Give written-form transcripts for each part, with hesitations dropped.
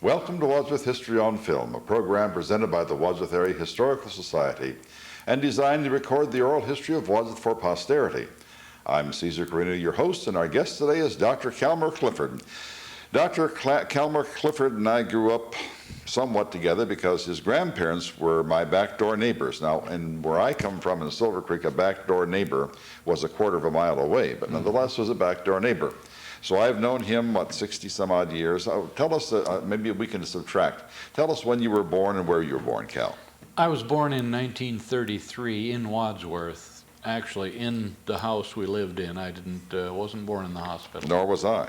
Welcome to Wadsworth History on Film, a program presented by the Wadsworth Area Historical Society and designed to record the oral history of Wadsworth for posterity. I'm Caesar Carino, your host, and our guest today is Dr. Calmer Clifford. Dr. Calmer Clifford and I grew up somewhat together because his grandparents were my backdoor neighbors. Now, and where I come from in Silver Creek, a backdoor neighbor was a quarter of a mile away, but nonetheless was a backdoor neighbor. So I've known him, 60 some odd years. Tell us, maybe we can subtract. Tell us when you were born and where you were born, Cal. I was born in 1933 in Wadsworth, actually in the house we lived in. I wasn't born in the hospital. Nor was I.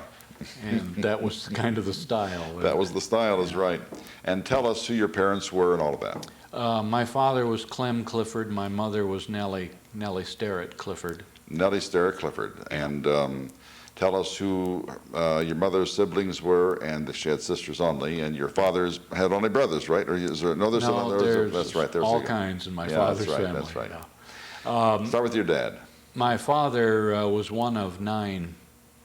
And that was kind of the style. That was the style, is right. And tell us who your parents were and all of that. My father was Clem Clifford. My mother was Nellie Sterrett Clifford. Nellie Sterrett Clifford. And tell us who your mother's siblings were, and if she had sisters only, and your father's had only brothers, right? Or is there another sibling? No, there's that's right. There's all kinds in my father's family. That's right. Yeah. Start with your dad. My father was one of 9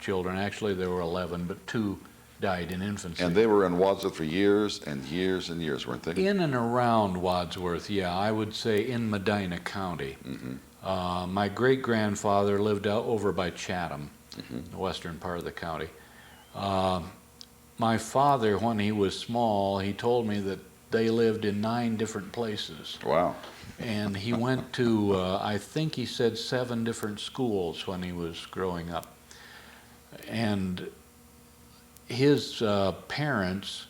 children. Actually, there were 11, but 2 died in infancy. And they were in Wadsworth for years and years and years, weren't they? In and around Wadsworth, yeah. I would say in Medina County. Mm-hmm. My great-grandfather lived out over by Chatham, the western part of the county. My father, when he was small, he told me that they lived in 9 different places. Wow. And he went to, I think he said 7 different schools when he was growing up. And his parents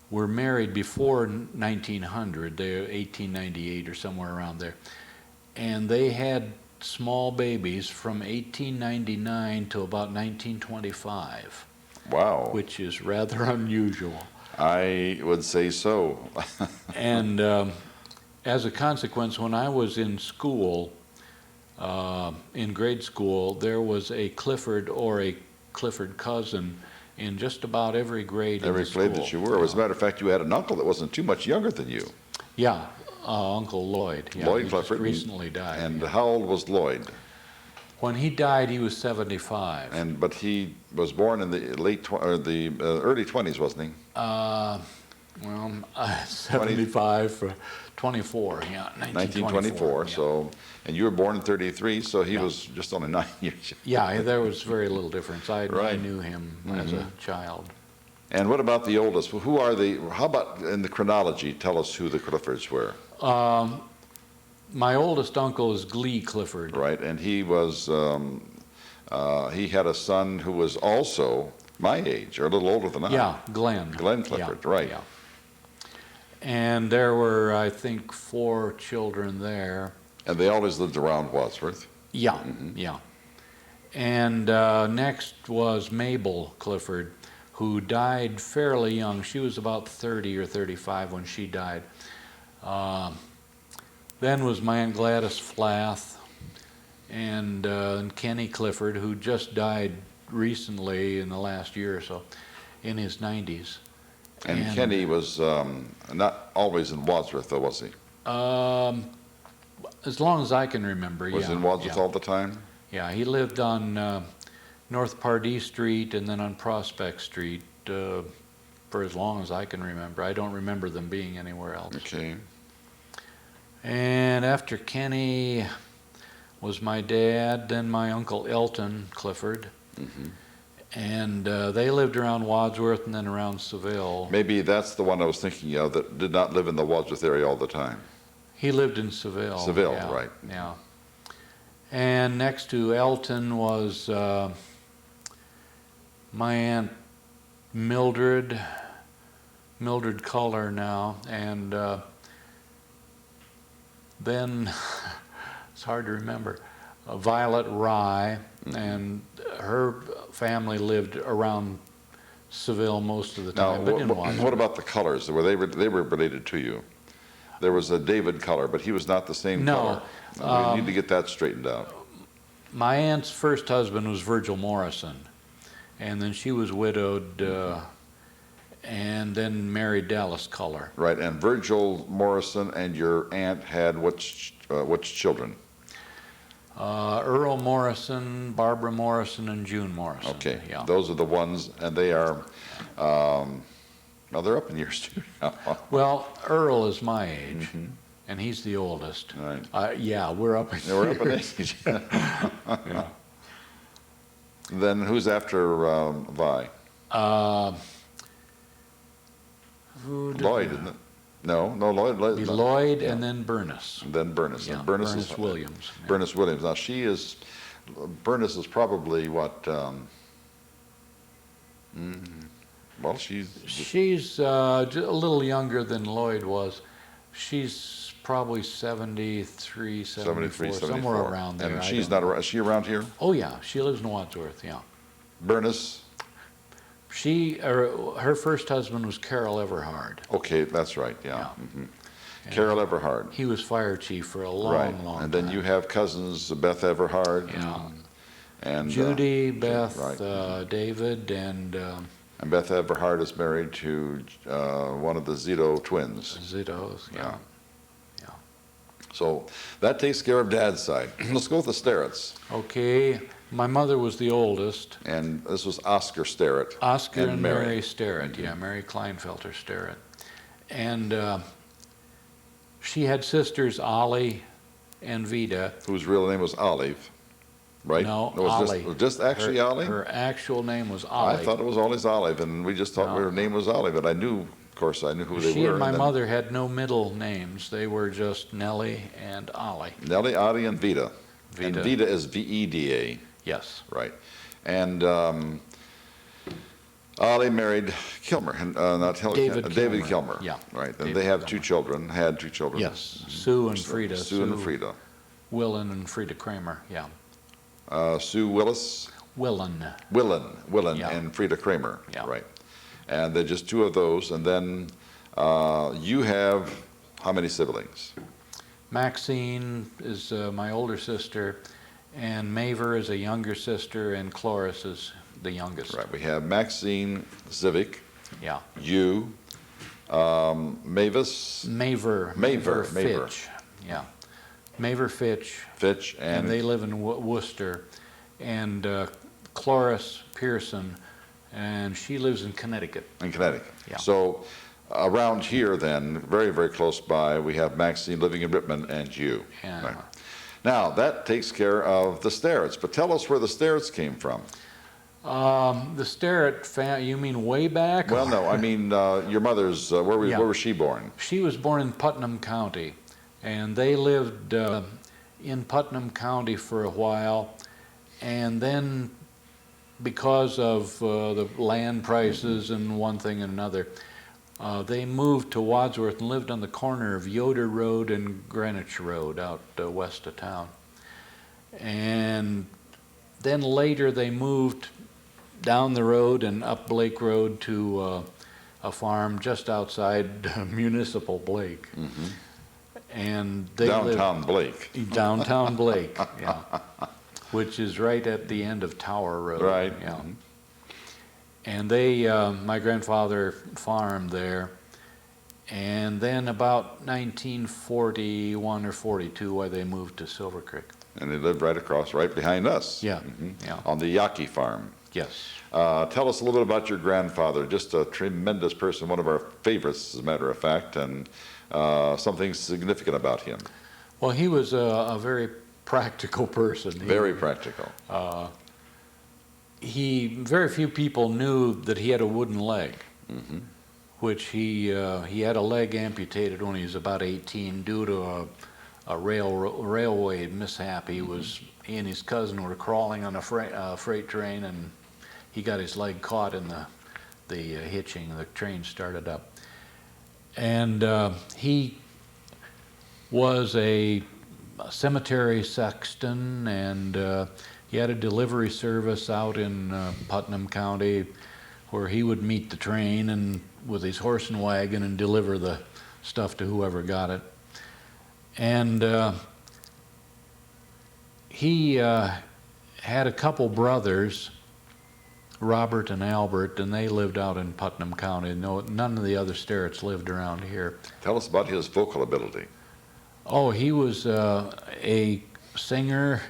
were married before 1900, they were 1898 or somewhere around there. And they had small babies from 1899 to about 1925. Wow. Which is rather unusual. I would say so. And as a consequence, when I was in school, in grade school, there was a Clifford or a Clifford cousin in just about every grade in the school. Every grade that you were. As a matter of fact, you had an uncle that wasn't too much younger than you. Yeah, Uncle Lloyd. Yeah, Lloyd he Clifford. just recently died. And how old was Lloyd? When he died, he was 75. But he was born in the early 20s, wasn't he? Well, 75, 24, yeah, 1924. Yeah. So, and you were born in 33, so he was just only 9 years. Yeah, there was very little difference. I Right. knew him as a child. And what about the oldest? Who are how about in the chronology, tell us who the Cliffords were. My oldest uncle is Glee Clifford. Right, and he was, he had a son who was also my age, or a little older than I. Yeah, Glenn. Glenn Clifford, right. Yeah. And there were, I think, 4 children there. And they always lived around Wadsworth. Yeah, yeah. And next was Mabel Clifford, who died fairly young. She was about 30 or 35 when she died. Then was my Aunt Gladys Flath and Kenny Clifford, who just died recently in the last year or so, in his 90s. And Kenny was not always in Wadsworth, though, was he? As long as I can remember, Was in Wadsworth all the time? Yeah, he lived on North Pardee Street and then on Prospect Street for as long as I can remember. I don't remember them being anywhere else. Okay. And after Kenny was my dad, then my Uncle Elton Clifford. And they lived around Wadsworth and then around Seville. Maybe that's the one I was thinking of that did not live in the Wadsworth area all the time. He lived in Seville. Seville, yeah, right. Yeah. And next to Elton was my Aunt Mildred Culler now, and then it's hard to remember, Violet Rye, and her family lived around Seville most of the time, but in Wadsworth. What about the Cullers? They were related to you. There was a David Culler, but he was not the same No. Culler. We need to get that straightened out. My aunt's first husband was Virgil Morrison, and then she was widowed and then married Dallas Culler. Right, and Virgil Morrison and your aunt had which children? Earl Morrison, Barbara Morrison, and June Morrison. Okay, yeah. those are the ones, and they are Now, they're up in years too now. Well, Earl is my age, and he's the oldest. Right. Yeah, we're up in Yeah, we're up in years. age. Yeah. Then who's after Vi? Who did- Lloyd, isn't it? No, Lloyd. Be Lloyd and then Bernice. And then Bernice. Yeah, And Bernice Williams. Yeah. Bernice Williams. Now, Bernice is probably what, well, She's a little younger than Lloyd was. She's probably 73, 74, somewhere around there. And she's not around, is she around here? Oh, yeah, she lives in Wadsworth, yeah. Bernice? Her first husband was Carol Everhard. Okay, that's right, yeah. Yeah. Mhm. Carol Everhard. He was fire chief for a long, Right. long And time. then you have cousins, Beth Everhard. Yeah. And Judy, Beth, right. David, and And Beth Everhard is married to one of the Zito twins. Zito's, yeah. So that takes care of Dad's side. Let's go with the Sterretts. Okay, my mother was the oldest. And this was Oscar Sterrett. Oscar and Mary Sterrett, yeah, Mary Kleinfelter Sterrett. And she had sisters Ollie and Vida. Whose real name was Olive, right? No, it was Ollie. Just actually Ollie? Her actual name was Ollie. I thought it was always Olive, and we just thought No. her name was Olive, but I knew, of course, I knew who they She were. and my then mother had no middle names. They were just Nellie and Ollie. Nellie, Ollie, and Vida. And Vida. Vida is V-E-D-A, Yes. right. And Ollie married Kilmer, David Kilmer. Yeah. Right, and David they have Kilmer. had two children. Yes, Sue and Frida. Sue and Frida. Willen and Frida Kramer, yeah. Sue Willis, Willen. Willen, Yeah. and Frida Kramer. Yeah. Right. And they're just two of those. And then you have how many siblings? Maxine is my older sister, and Maver is a younger sister, and Cloris is the youngest. Right. We have Maxine Zivic, Yeah. you, Mavis, Maver Maver. Fitch. Yeah. Maver Fitch, Fitch, and they live in Worcester, and Cloris Pearson, and she lives in Connecticut. in Connecticut. Yeah. So around here then, very, very close by, we have Maxine living in Rittman and you. Yeah. Right. Now, that takes care of the Sterretts, but tell us where the Sterretts came from. The Sterrett family, you mean way back? Well, no, I mean, your mother's, Yeah. where was she born? She was born in Putnam County, and they lived in Putnam County for a while, and then because of the land prices and one thing and another, they moved to Wadsworth and lived on the corner of Yoder Road and Greenwich Road out west of town. And then later they moved down the road and up Blake Road to a farm just outside municipal Blake. Mm-hmm. And they Downtown Blake. lived downtown Blake, yeah, which is right at the end of Tower Road. Right. Yeah. Mhm. And they, my grandfather farmed there, and then about 1941 or 42, why they moved to Silver Creek. And they lived right across, right behind us. Yeah, Mhm. yeah. On the Yaqui farm. Yes. Tell us a little bit about your grandfather, just a tremendous person, one of our favorites, as a matter of fact, and something significant about him. Well, he was a very practical person. Very practical. Very few people knew that he had a wooden leg, Mhm. which he had a leg amputated when he was about 18 due to a railway mishap. He and his cousin were crawling on a freight train, and he got his leg caught in the hitching. The train started up, and he was a cemetery sexton, and he had a delivery service out in Putnam County where he would meet the train and with his horse and wagon and deliver the stuff to whoever got it. And he had a couple brothers, Robert and Albert, and they lived out in Putnam County. No, none of the other Sterretts lived around here. Tell us about his vocal ability. Oh, he was a singer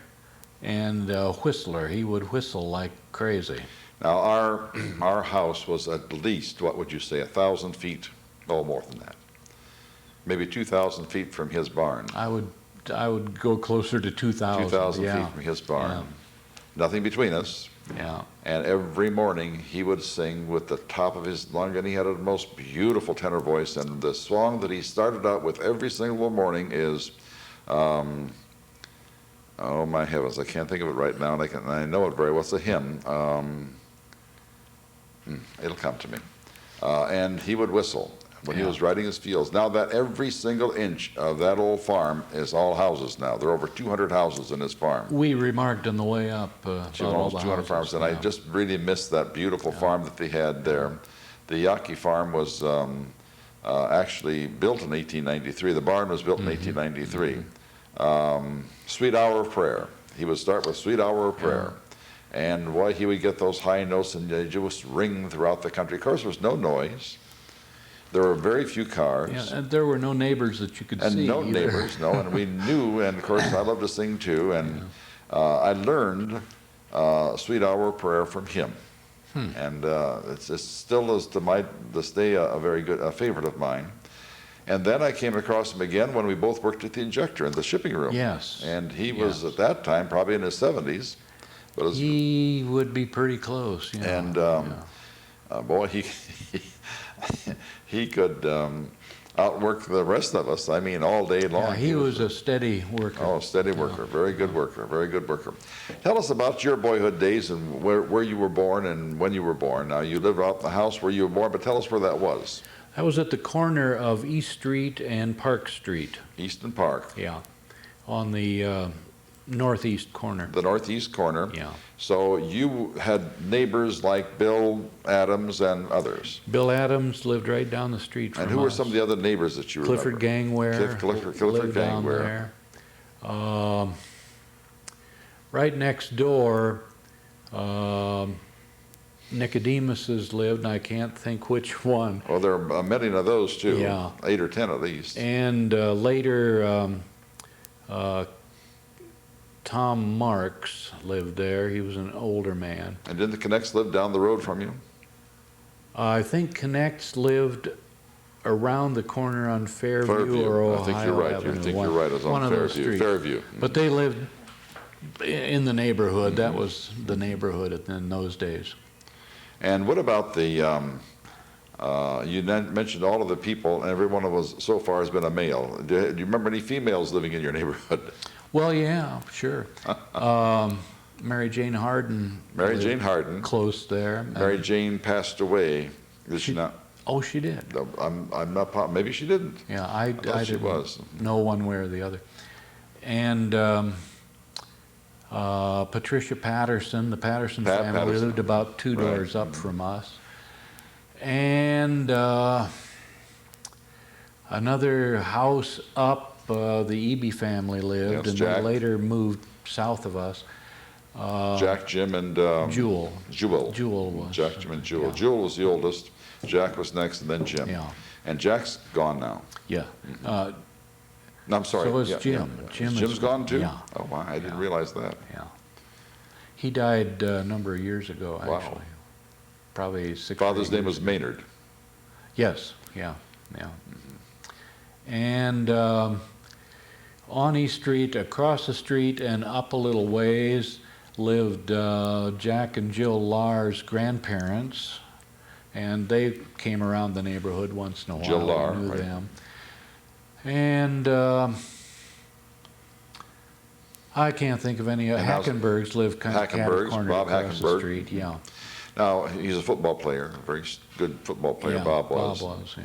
and a whistler. He would whistle like crazy. Now, our house was at least, what would you say, 1,000 feet, oh, more than that, maybe 2,000 feet from his barn. I would go closer to 2,000. 2,000 yeah. feet from his barn. Yeah. Nothing between us. Yeah. And every morning he would sing with the top of his lung, and he had a most beautiful tenor voice. And the song that he started out with every single morning is, oh my heavens, I can't think of it right now, and I know it very well. It's a hymn. It'll come to me. And he would whistle when he was riding his fields. Now that every single inch of that old farm is all houses now. There are over 200 houses in his farm. We remarked on the way up about all Almost the 200 houses, farms, and I just really missed that beautiful farm that they had there. The Yaki farm was actually built in 1893. The barn was built in 1893. Sweet Hour of Prayer. He would start with Sweet Hour of Prayer. And boy, he would get those high notes, and they just ring throughout the country. Of course, there was no noise. There were very few cars. Yeah, and there were no neighbors that you could see. And no either. neighbors, no. And we knew, and of course, I love to sing too. And I learned Sweet Hour of Prayer from him. And it still is to this day a very good favorite of mine. And then I came across him again when we both worked at the injector in the shipping room. Yes. And he was at that time probably in his 70s. But he would be pretty close. Yeah. And boy, he could outwork the rest of us. I mean, all day long. Yeah, he was a steady worker. Oh, steady worker, very good worker, very good worker. Tell us about your boyhood days and where you were born and when you were born. Now, you lived out in the house where you were born, but tell us where that was. I was at the corner of East Street and Park Street. Easton Park. Yeah, on the northeast corner. The northeast corner. Yeah. So you had neighbors like Bill Adams and others. Bill Adams lived right down the street from us. And who were some of the other neighbors that you remember? Clifford Gangware. Clifford lived down Gangware. there. Right next door, Nicodemus's lived, and I can't think which one. Well, there are many of those too. Yeah. 8 or 10 at least. And later, Tom Marks lived there. He was an older man. And didn't the Connects live down the road from you? I think Connects lived around the corner on Fairview or Ohio I think you're right. Avenue. I think you're right. It was one on of those Fairview. streets. Fairview. But they lived in the neighborhood. That was the neighborhood in those days. And what about the, you mentioned all of the people, and every one of us so far has been a male. Do you remember any females living in your neighborhood? Well, yeah, sure. Mary Jane Harden. Mary lived Jane Harden. Close there. Mary Jane passed away. Did she not? Oh, she did. No, I'm not positive. Maybe she didn't. Yeah, I thought she didn't was. know one way or the other. And Patricia Patterson, the Patterson family, Patterson. lived about two doors up from us. And another house up, the Eby family lived, Yes, and Jack. then later moved south of us. Jack, Jim, and Jewel. Jewel. Jewel was. Jack, Jim, and Jewel. Yeah. Jewel was the oldest. Jack was next, and then Jim. Yeah. And Jack's gone now. Yeah. No, I'm sorry. So is Yeah, Jim. yeah. Jim Jim's is- gone too? yeah. Oh, wow. I didn't realize that. Yeah. He died a number of years ago, Wow. actually. Probably 6 Father's or 8 name years was ago. Maynard. Yes, yeah. And on East Street, across the street and up a little ways, lived Jack and Jill Lahr's grandparents, and they came around the neighborhood once in a while. Jill I Lahr, knew right. them. And I can't think of any. how's- Hackenbergs lived kind of Hackenbergs, corner Bob across the Hackenberg. street. Yeah, Now, he's a football player, a very good football player, yeah, Bob was. yeah.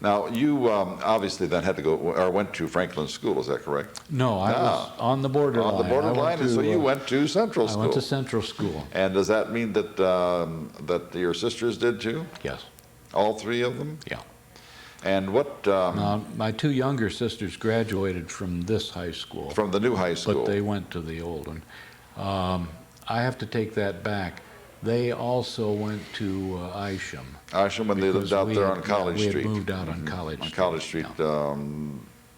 Now, you obviously then had to go, or went to Franklin School, is that correct? No, I was on the borderline. On the borderline, and so you went to Central I School. went to Central School. And does that mean that that your sisters did too? Yes. All three of them? Yeah. And what, Now, my two younger sisters graduated from this high school, from the new high school? but they went to the old one. I have to take that back. They also went to Isham. Isham, when they lived because out we there had- on College we Street. had moved out on College On Street. College Street. Yeah.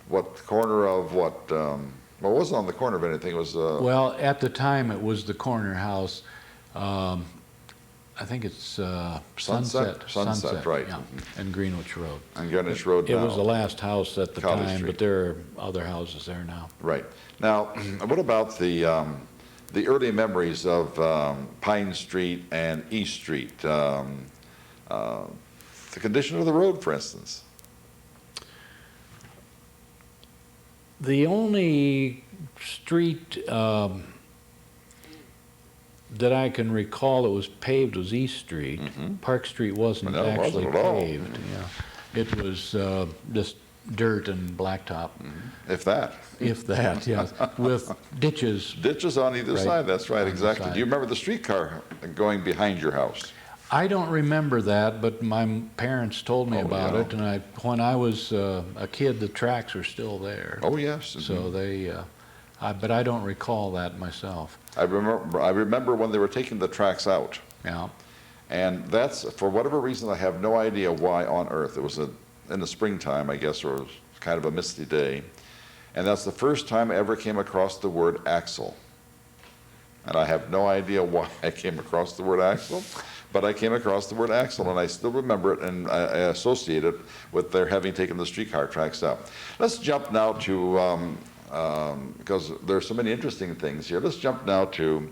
What corner of what? Well, it wasn't on the corner of anything. It was. Well, at the time, it was the corner house. I think it's Sunset, right. Yeah, and Greenwich Road. On Greenwich Road It now. was the last house at the College time, Street. but there are other houses there now. Right. Now, what about the early memories of Pine Street and East Street? The condition of the road, for instance. The only street that I can recall that was paved was East Street. Park Street wasn't No, it actually wasn't at all. paved. Yeah. It was just dirt and blacktop, If that. if that, yes, with ditches. Ditches on either Right. side, that's right, On the exactly. side. Do you remember the streetcar going behind your house? I don't remember that, but my parents told me Oh, about yeah. it, and when I was a kid, the tracks were still there. Oh, yes. So but I don't recall that myself. I remember when they were taking the tracks out. Yeah. And that's, for whatever reason, I have no idea why on earth. It was in the springtime, I guess, or it was kind of a misty day. And that's the first time I ever came across the word axle. And I have no idea why I came across the word axle, but I came across the word axle, and I still remember it, and I associate it with their having taken the streetcar tracks out. Let's jump now to, because there are so many interesting things here, let's jump now to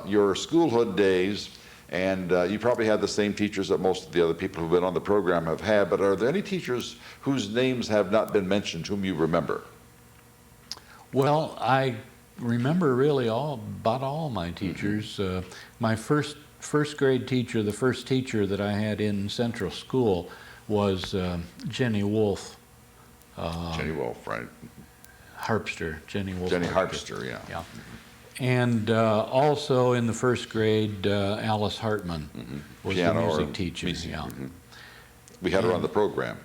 your schoolhood days. And you probably had the same teachers that most of the other people who've been on the program have had, but are there any teachers whose names have not been mentioned whom you remember? Well, I remember really about all my teachers. My first grade teacher, the first teacher that I had in Central School was Jenny Wolf. Jenny Wolf, right? Harpster, Jenny Wolf. Jenny Harpster, yeah. Yeah. And also in the first grade, Alice Hartman was Piano the or music teacher. music, Yeah. We had her on the program.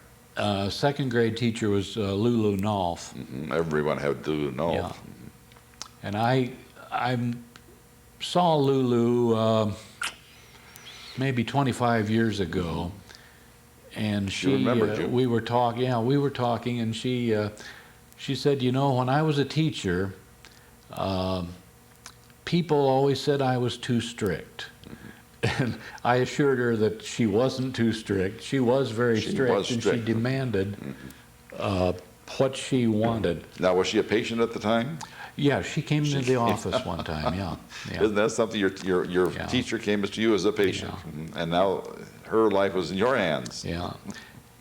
Second grade teacher was Lulu Nolf. Everyone had Lulu Nolf. Yeah. And I saw Lulu maybe 25 years ago, and She remembered you. we were talking. Yeah, we were talking, and she said, you know, when I was a teacher, people always said I was too strict. And I assured her that she wasn't too strict. She was very strict, and she strict. demanded what she wanted. Now, was she a patient at the time? Yeah, she came into the office one time, yeah. Isn't that something? Your Yeah. teacher came to you as a patient, and now her life was in your hands. Yeah,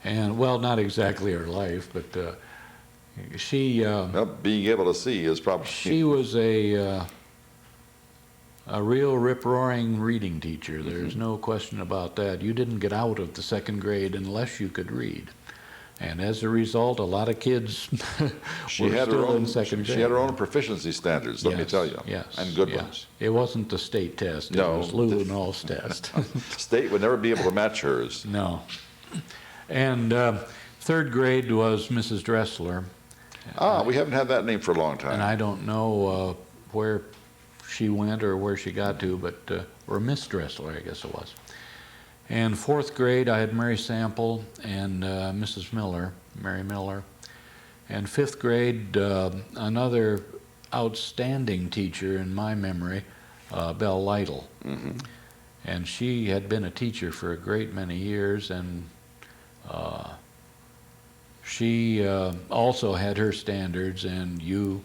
and well, not exactly her life, but she Well, being able to see is probably... she was a real rip-roaring reading teacher. There's no question about that. You didn't get out of the second grade unless you could read. And as a result, a lot of kids were still in second grade. She had her own proficiency standards, let me Yes, tell you. Yes. And good yeah. ones. It wasn't the state test. No. It was Lulu Nolf's test. State would never be able to match hers. No. And third grade was Mrs. Dressler. We haven't had that name for a long time. And I don't know where she went or where she got to, but or Miss Dressler, I guess it was. And fourth grade, I had Mary Sample and Mrs. Miller, Mary Miller. And fifth grade, another outstanding teacher in my memory, Belle Lytle. And she had been a teacher for a great many years, and she also had her standards, and you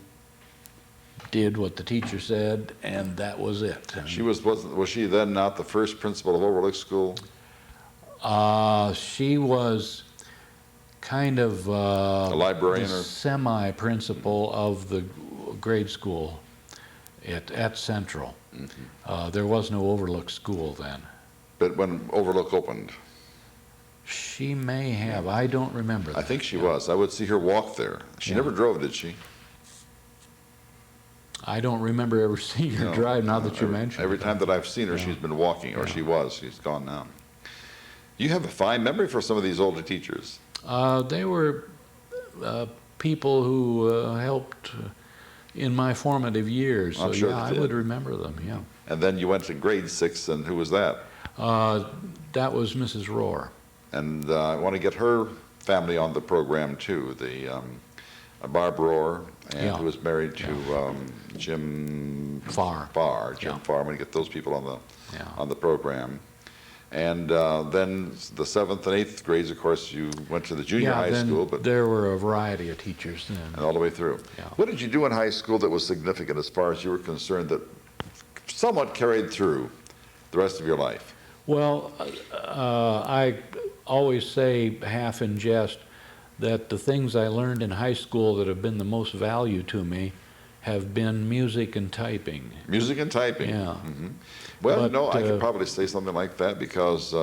did what the teacher said, and that was it. She was she then not the first principal of Overlook School? She was kind of A librarian the or... semi-principal of the grade school at Central. There was no Overlook School then. But when Overlook opened? She may have. I don't remember that. I think she was. I would see her walk there. She never drove, did she? I don't remember ever seeing her drive, now that you mention it. Every time that I've seen her, she's been walking, or she was. She's gone now. You have a fine memory for some of these older teachers. They were people who helped in my formative years. So I'm sure yeah, they I would did. remember them, yeah. And then you went to grade 6, and who was that? That was Mrs. Rohr. And I want to get her family on the program, too. The Barb Rohr, and who was married to Jim Farr. Jim Farr. I'm going to get those people on the program. And then the 7th and 8th grades, of course, you went to the junior high then school, but there were a variety of teachers then. and all the way through. Yeah. What did you do in high school that was significant as far as you were concerned that somewhat carried through the rest of your life? Well, I always say, half in jest, that the things I learned in high school that have been the most value to me have been music and typing. Music and typing. Yeah. Well, But, no, I could probably say something like that because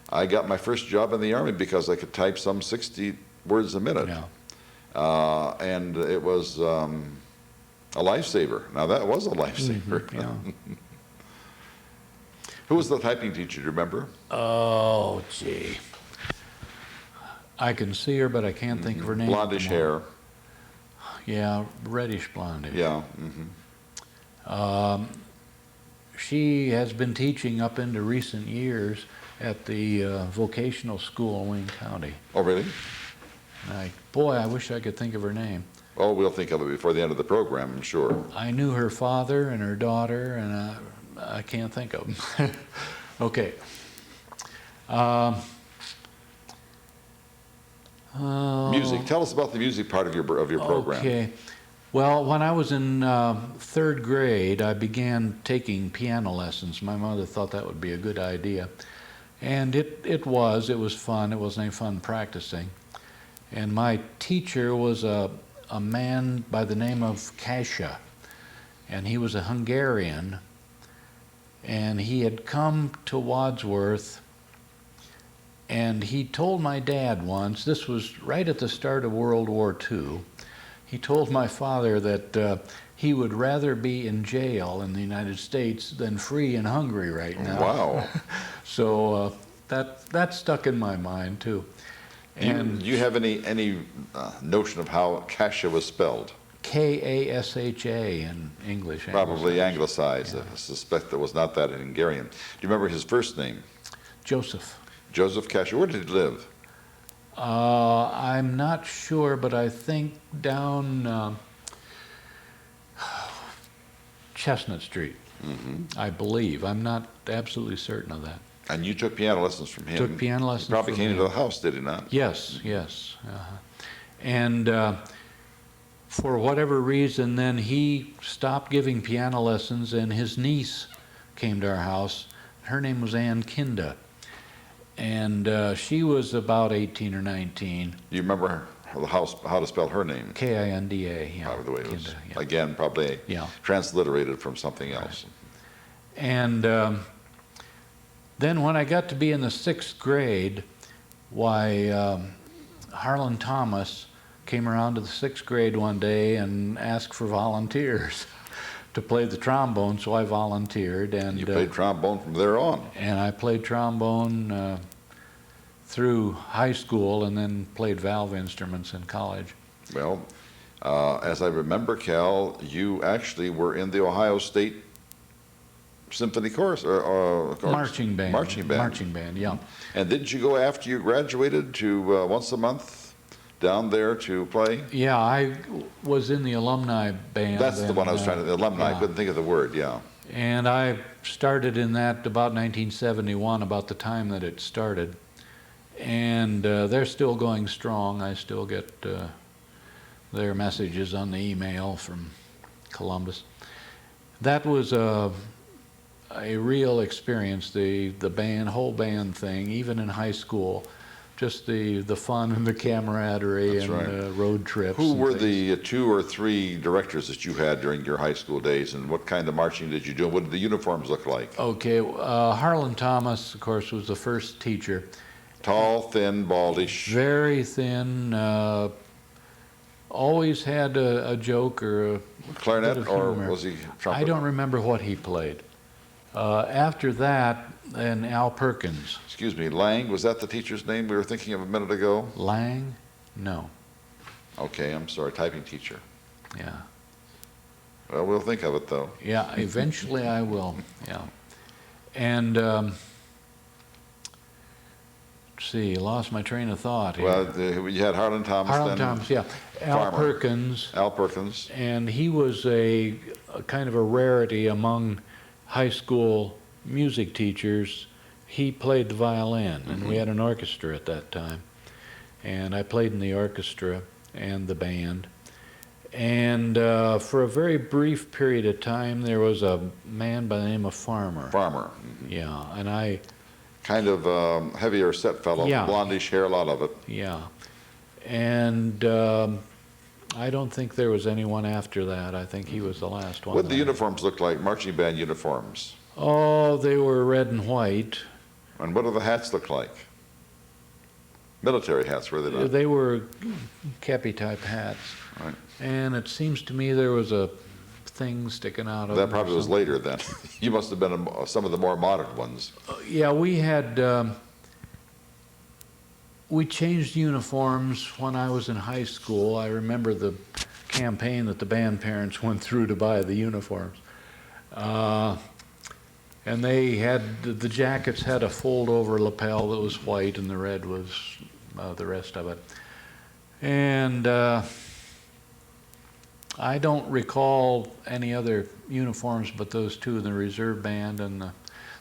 I got my first job in the Army because I could type some 60 words a minute. Yeah. And it was a lifesaver. Now, that was a lifesaver. Yeah. Who was the typing teacher, do you remember? Oh, gee. I can see her, but I can't think of her name. Blondish hair. Yeah, reddish blondish. Yeah. She has been teaching up into recent years at the vocational school in Wayne County. Oh, really? Boy, I wish I could think of her name. Oh, we'll think of it before the end of the program, I'm sure. I knew her father and her daughter, and I can't think of them. Okay. Music. Tell us about the music part of your program. Okay. Well, when I was in 3rd grade, I began taking piano lessons. My mother thought that would be a good idea. And it was fun. It wasn't any fun practicing. And my teacher was a man by the name of Kasia. And he was a Hungarian. And he had come to Wadsworth. And he told my dad once, this was right at the start of World War II, he told my father that he would rather be in jail in the United States than free in Hungary right now. Wow. So that stuck in my mind too. And Do you have any notion of how Kasia was spelled? Kasha in English. Probably anglicized. I suspect that was not that in Hungarian. Do you remember his first name? Joseph. Joseph Kasia. Where did he live? I'm not sure, but I think down Chestnut Street, I believe. I'm not absolutely certain of that. And you took piano lessons from him? Took piano lessons He probably from came him. into the house, did he not? Yes, yes. And for whatever reason, then he stopped giving piano lessons, and his niece came to our house. Her name was Ann Kinda. And she was about 18 or 19. Do you remember how to spell her name? Kinda, yeah. By the way, it was, Kinda, yeah. again, probably Yeah. transliterated from something else. And then when I got to be in the 6th grade, why, Harlan Thomas came around to the 6th grade one day and asked for volunteers to play the trombone, so I volunteered. And You played trombone from there on. And I played trombone through high school and then played valve instruments in college. Well, as I remember, Cal, you actually were in the Ohio State Symphony Chorus, or Marching band. Marching band. Marching band, yeah. And didn't you go after you graduated to once a month down there to play? Yeah, I was in the alumni band. That's the one I was trying to, the alumni, I yeah. couldn't think of the word, yeah. And I started in that about 1971, about the time that it started. And they're still going strong. I still get their messages on the email from Columbus. That was a real experience, the band, whole band thing, even in high school. Just the fun and the camaraderie. That's and right. Road trips. Who and were things. the 2 or 3 directors that you had during your high school days, and what kind of marching did you do? What did the uniforms look like? Okay, Harlan Thomas, of course, was the first teacher. Tall, thin, baldish. Very thin, always had a joke or a Clarinet, bit of or humor. was he trumpet? I don't remember what he played. After that, then Al Perkins. Excuse me, Lang, was that the teacher's name we were thinking of a minute ago? Lang? No. Okay, I'm sorry, typing teacher. Yeah. Well, we'll think of it, though. Yeah, eventually I will, yeah. And, let's see, lost my train of thought here. Well, you had Harlan Thomas, Harlan then Thomas, yeah. Al Farmer. Perkins. Al Perkins. And he was a kind of a rarity among high school music teachers. he played the violin, and we had an orchestra at that time. And I played in the orchestra and the band. And for a very brief period of time, there was a man by the name of Farmer. Farmer. Yeah, and I... Kind of heavier set fellow, Yeah. blondish hair, a lot of it. Yeah. And I don't think there was anyone after that. I think he was the last one. What did the uniforms look like, marching band uniforms? Oh, they were red and white. And what do the hats look like? Military hats, were they not? They were kepi-type hats. Right. And it seems to me there was a thing sticking out of That them or probably was something. later then. You must have been some of the more modern ones. Yeah, we had... we changed uniforms when I was in high school. I remember the campaign that the band parents went through to buy the uniforms. And they had, the jackets had a fold-over lapel that was white, and the red was the rest of it. And I don't recall any other uniforms but those two in the reserve band. And the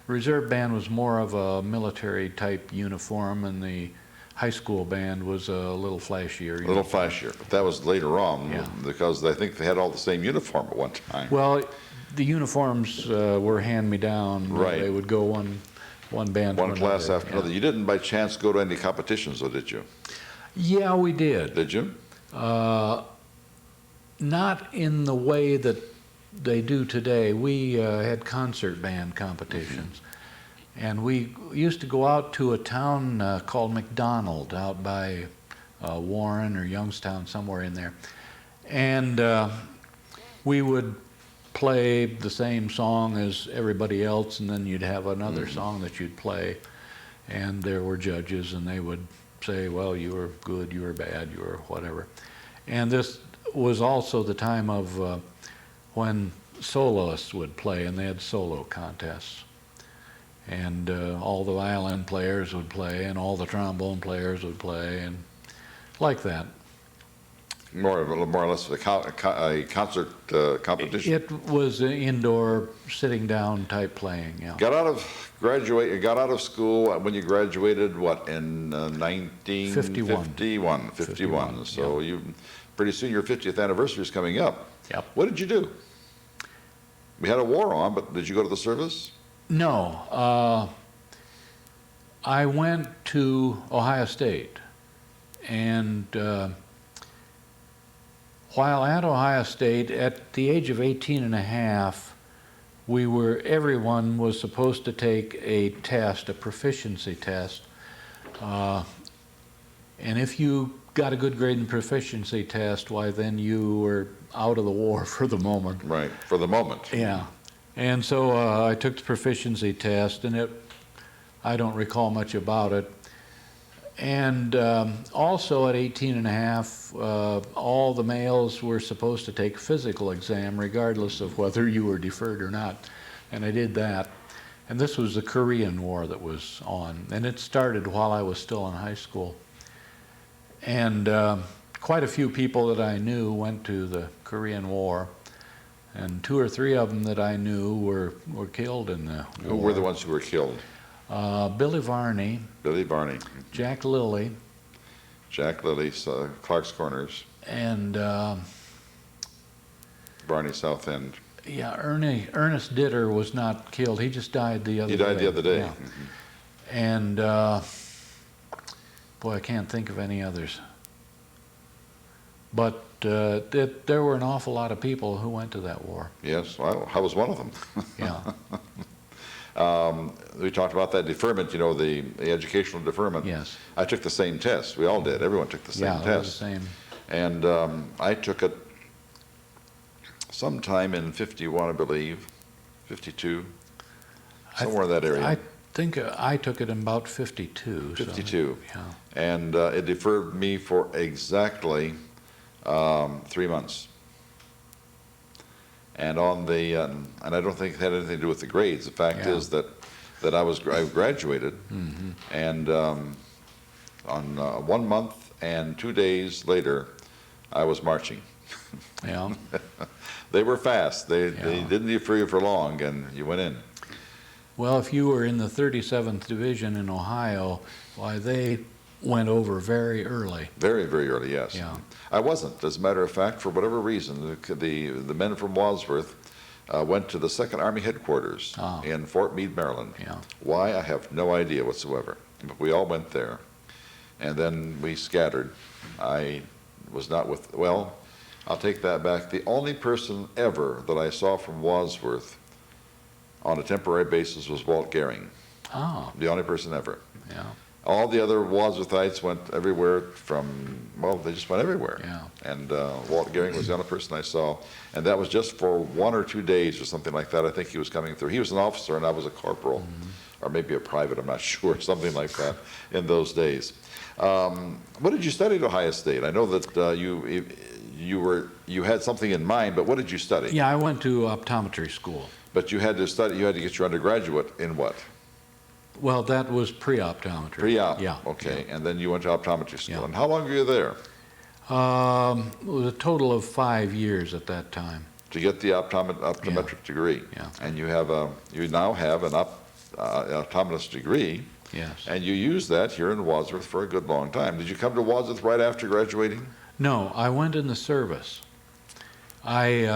reserve band was more of a military-type uniform, and the high school band was a little flashier. A little flashier, but that was later on, Yeah. because I think they had all the same uniform at one time. Well, the uniforms were hand-me-down. Right. They would go one band to One class another. after Yeah. another. You didn't by chance go to any competitions, though, did you? Yeah, we did. Did you? Not in the way that they do today. We had concert band competitions. And we used to go out to a town called McDonald out by Warren or Youngstown, somewhere in there. And we would play the same song as everybody else, and then you'd have another song that you'd play. And there were judges, and they would say, well, you were good, you were bad, you were whatever. And this was also the time of when soloists would play, and they had solo contests. And all the violin players would play, and all the trombone players would play, and like that. More or less a concert competition. It was an indoor, sitting down type playing. Yeah. Got out of school when you graduated. What, in 1951? 51. So yeah. Pretty soon your 50th anniversary is coming up. Yep. What did you do? We had a war on, but did you go to the service? No. I went to Ohio State, and while at Ohio State, at the age of 18 and a half, everyone was supposed to take a test, a proficiency test. And if you got a good grade in the proficiency test, why then you were out of the war for the moment. Right, for the moment. Yeah. And so I took the proficiency test, and I don't recall much about it. And also at 18 and a half, all the males were supposed to take a physical exam regardless of whether you were deferred or not. And I did that. And this was the Korean War that was on. And it started while I was still in high school. And quite a few people that I knew went to the Korean War. And 2 or 3 of them that I knew were killed in the war. Who were the ones who were killed? Billy Varney, Billy Barney, Jack Lilly, Jack Lilly, Clark's Corners, and Barney South End. yeah, Ernest Ditter was not killed. He just died the other day. He died the other day. Yeah. And boy, I can't think of any others. But there were an awful lot of people who went to that war. Yes, well, I was one of them. Yeah. We talked about that deferment, the educational deferment. Yes. I took the same test. We all did. Everyone took the same Yeah, test. it was the same. And I took it sometime in 51, I believe, 52, somewhere in that area. I think I took it in about 52. 52. So, yeah. And it deferred me for exactly 3 months. And and I don't think it had anything to do with the grades. The fact Yeah. is that I graduated, and on 1 month and 2 days later, I was marching. Yeah. They were fast. They Yeah. didn't defer you for long, and you went in. Well, if you were in the 37th Division in Ohio, why, they went over very early. Very, very early, yes. Yeah. I wasn't. As a matter of fact, for whatever reason, the men from Wadsworth went to the 2nd Army Headquarters in Fort Meade, Maryland. Yeah. Why, I have no idea whatsoever. But we all went there. And then we scattered. I was not with, well, I'll take that back. The only person ever that I saw from Wadsworth on a temporary basis was Walt Gehring. Oh, The only person ever. yeah, All the other Wadsworthites went everywhere from, well, they just went everywhere. yeah. And Walt Gehring was the only person I saw. And that was just for 1 or 2 days or something like that. I think he was coming through. He was an officer and I was a corporal, or maybe a private, I'm not sure, something like that in those days. What did you study at Ohio State? I know that you had something in mind, but what did you study? Yeah, I went to optometry school. But you had to study, you had to get your undergraduate in what? Well, that was pre-optometry. Pre-op, Yeah. okay. And then you went to optometry school. Yeah. And how long were you there? It was a total of 5 years at that time. To get the optometric degree. Yeah. And you now have an optometrist degree, Yes. and you use that here in Wadsworth for a good long time. Did you come to Wadsworth right after graduating? No, I went in the service. I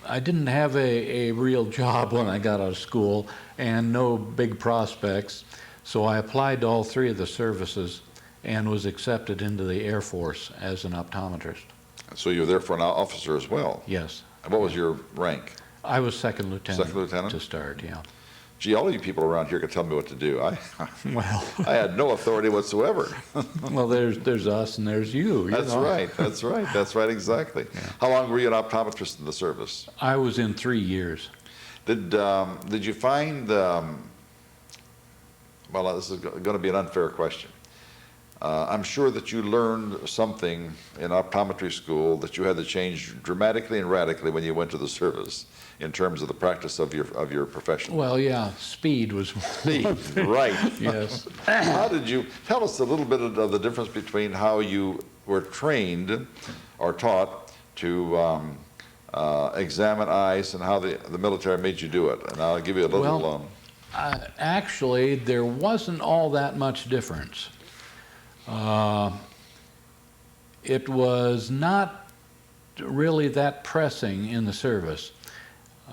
I didn't have a real job when I got out of school and no big prospects, so I applied to all 3 of the services and was accepted into the Air Force as an optometrist. So you were there for an officer as well. Yes. And what was your rank? I was second lieutenant. Second lieutenant? To start, yeah. Gee, all of you people around here could tell me what to do. Well, I had no authority whatsoever. well, there's us and there's you. That's right, that's right, that's right, exactly. Yeah. How long were you an optometrist in the service? I was in 3 years. Did you find, well, this is going to be an unfair question. I'm sure that you learned something in optometry school that you had to change dramatically and radically when you went to the service in terms of the practice of your profession. Well, yeah, speed was Speed, right. Yes. How did you, tell us a little bit of the difference between how you were trained or taught to examine eyes and how the military made you do it. And I'll give you a little... Well, actually, there wasn't all that much difference. It was not really that pressing in the service.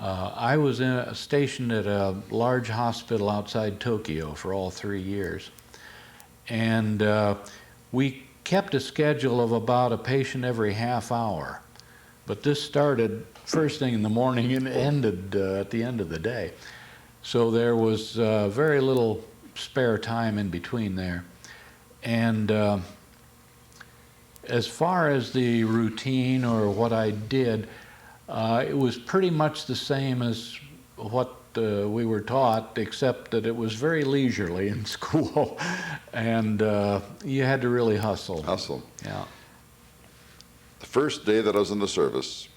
I was stationed at a large hospital outside Tokyo for all 3 years. And we kept a schedule of about a patient every half hour. But this started first thing in the morning and ended at the end of the day. So there was very little spare time in between there. And as far as the routine or what I did, it was pretty much the same as what we were taught, except that it was very leisurely in school, and you had to really hustle. Hustle. Yeah. The first day that I was in the service,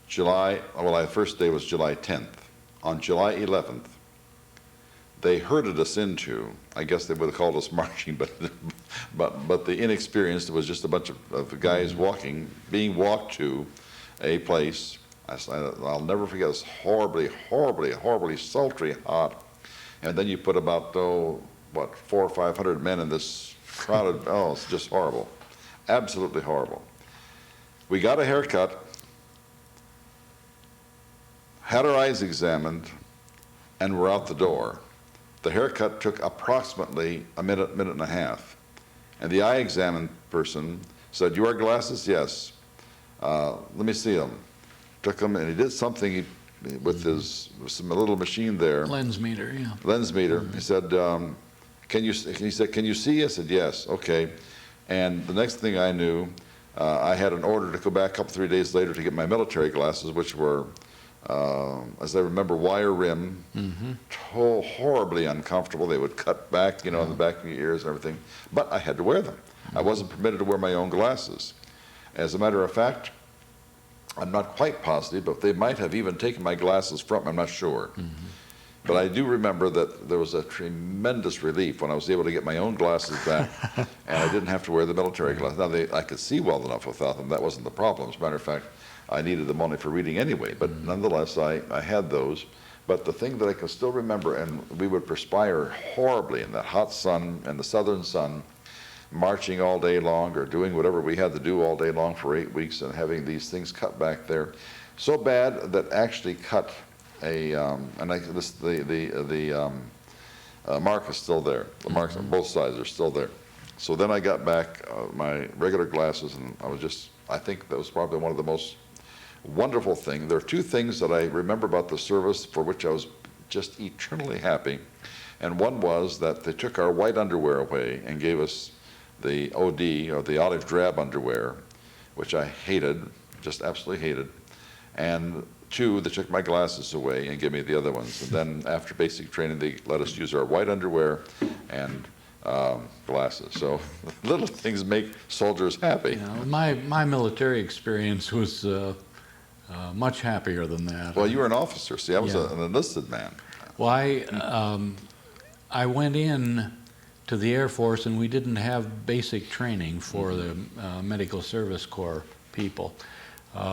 the first day was July 10th. On July 11th, they herded us into, I guess they would have called us marching, but the inexperienced, it was just a bunch of guys being walked to a place. I'll never forget, it's horribly, horribly, horribly sultry hot. And then you put about, 400 or 500 men in this crowded, it's just horrible. Absolutely horrible. We got a haircut, had our eyes examined, and we're out the door. The haircut took approximately a minute and a half. And the eye examined person said, "You wear glasses?" "Yes." "Let me see them." Took them, and he did something with a little machine there. Lens meter, yeah. Lens meter. He said, "Can you see?" I said, "Yes." "Okay." And the next thing I knew, I had an order to go back a couple, 3 days later to get my military glasses, which were, as I remember, wire rim, horribly uncomfortable. They would cut back, in the back of your ears and everything. But I had to wear them. I wasn't permitted to wear my own glasses. As a matter of fact, I'm not quite positive, but they might have even taken my glasses from me. I'm not sure. But I do remember that there was a tremendous relief when I was able to get my own glasses back, and I didn't have to wear the military glasses. Now, I could see well enough without them. That wasn't the problem. As a matter of fact, I needed the money for reading anyway, but nonetheless, I had those. But the thing that I can still remember, and we would perspire horribly in that hot sun and the southern sun, marching all day long or doing whatever we had to do all day long for 8 weeks and having these things cut back there, so bad that actually cut a, mark is still there. The marks on both sides are still there. So then I got back my regular glasses, and I think that was probably one of the most wonderful things. There are two things that I remember about the service for which I was just eternally happy. And one was that they took our white underwear away and gave us the OD, or the olive drab underwear, which I hated, just absolutely hated. And two, they took my glasses away and gave me the other ones. And then after basic training, they let us use our white underwear and glasses. So little things make soldiers happy. My military experience was much happier than that. Well, you were an officer. See, I was Yeah. an enlisted man. Well, I went in to the Air Force, and we didn't have basic training for the Medical Service Corps people.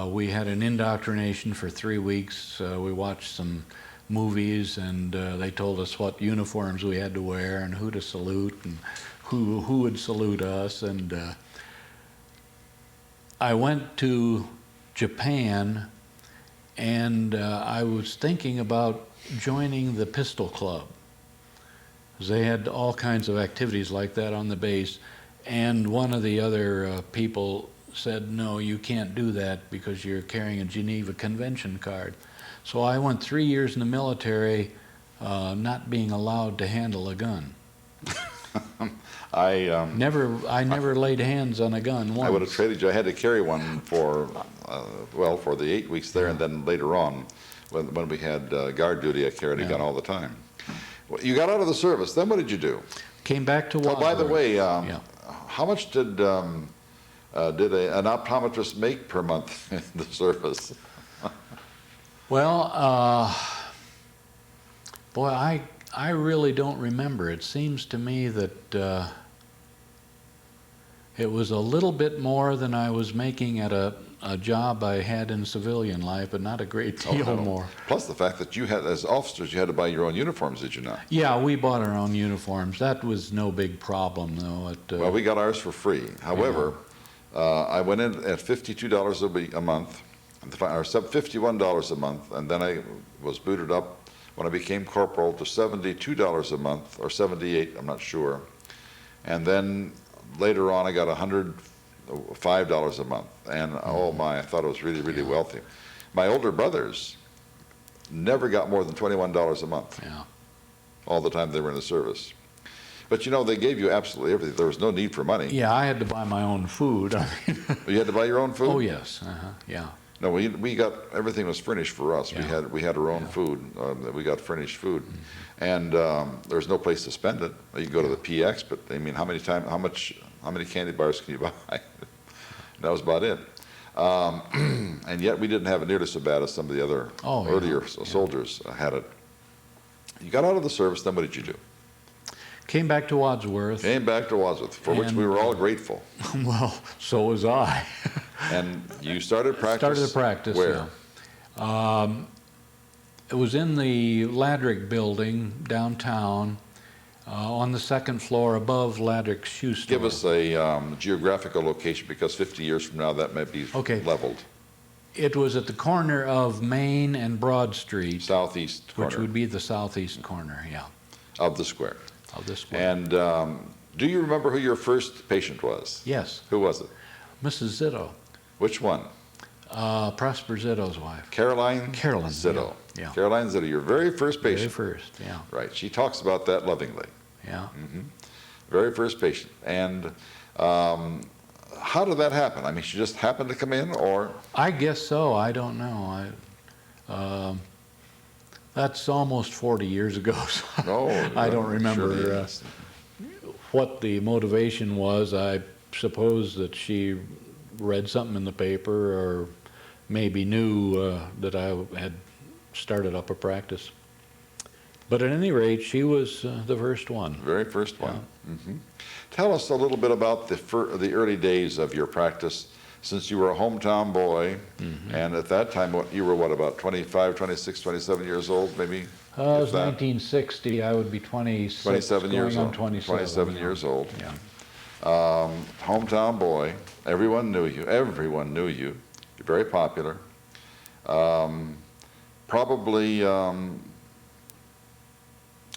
We had an indoctrination for 3 weeks. We watched some movies, and they told us what uniforms we had to wear and who to salute and who would salute us. And I went to Japan, and I was thinking about joining the Pistol Club. They had all kinds of activities like that on the base, and one of the other people said, no, you can't do that because you're carrying a Geneva Convention card. So I went 3 years in the military not being allowed to handle a gun. I never laid hands on a gun once. I would have traded you. I had to carry one for the 8 weeks there, and then later on, when we had guard duty, I carried a gun all the time. Well, you got out of the service. Then what did you do? Came back to Wadsworth. Oh, by the way, how much did an optometrist make per month in the service? Well, boy, I really don't remember. It seems to me that it was a little bit more than I was making at a job I had in civilian life, but not a great deal more. Plus the fact that you had, as officers, you had to buy your own uniforms, did you not? Yeah, we bought our own uniforms. That was no big problem, though. Well, we got ours for free. However, I went in at $52 a month, or $51 a month, and then I was booted up when I became corporal to $72 a month, or $78, I'm not sure. And then later on, I got $105 a month, and oh my, I thought I was really, really wealthy. My older brothers never got more than $21 a month. Yeah. All the time they were in the service. But you know, they gave you absolutely everything. There was no need for money. Yeah, I had to buy my own food. You had to buy your own food? Oh yes, yeah. No, we got, everything was furnished for us. Yeah. We had our own food. We got furnished food, and there's no place to spend it. You can go to the PX, but I mean, how many candy bars can you buy? That was about it. And yet we didn't have it nearly so bad as some of the other earlier soldiers had it. You got out of the service, then what did you do? Came back to Wadsworth. Came back to Wadsworth, for which we were all grateful. Well, so was I. And you started practice? Started the practice, where? Yeah. It was in the Ladrick building downtown, on the second floor above Ladrick's shoe store. Give us a geographical location, because 50 years from now that might be leveled. It was at the corner of Main and Broad Street. Southeast corner. Which would be the southeast corner, yeah. Of the square. Of the square. And do you remember who your first patient was? Yes. Who was it? Mrs. Zitto. Which one? Prosper Zitto's wife. Carolyn Zitto. Yeah. Caroline Zitto, your very first patient. Very first, yeah. Right. She talks about that lovingly. Yeah. Mm-hmm. Very first patient. And how did that happen? I mean, she just happened to come in, or? I guess so. I don't know. That's almost 40 years ago, so I don't remember what the motivation was. I suppose that she read something in the paper, or maybe knew that I had started up a practice. But at any rate, she was the first one. Very first one. Yeah. Mm-hmm. Tell us a little bit about the early days of your practice. since you were a hometown boy, and at that time, you were what, about 25, 26, 27 years old, maybe? It was If that. 1960. I would be 26, 27 years going on old. 27. Yeah. Years old. Yeah. Hometown boy. Everyone knew you. Everyone knew you. You're very popular. Probably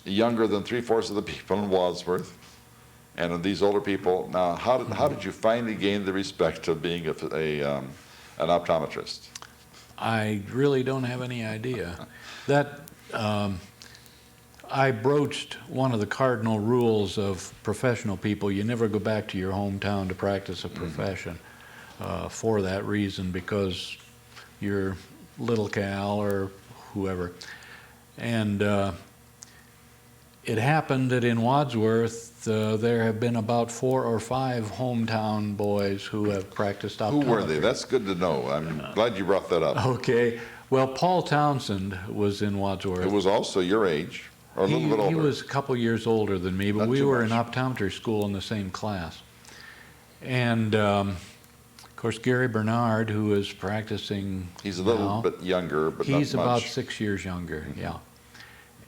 younger than 3/4 of the people in Wadsworth. And of these older people, now, how did you finally gain the respect of being an optometrist? I really don't have any idea. That I broached one of the cardinal rules of professional people. You never go back to your hometown to practice a profession for that reason, because you're little Cal or whoever. And it happened that in Wadsworth, there have been about 4 or 5 hometown boys who have practiced optometry. Who were they? That's good to know. I'm glad you brought that up. Okay. Well, Paul Townsend was in Wadsworth. It was also your age, or a little bit older. He was a couple years older than me, but Not we too were much. in optometry school in the same class. And, of course, Gary Bernard, who is practicing He's a little now, bit younger, but not much. he's about 6 years younger, yeah.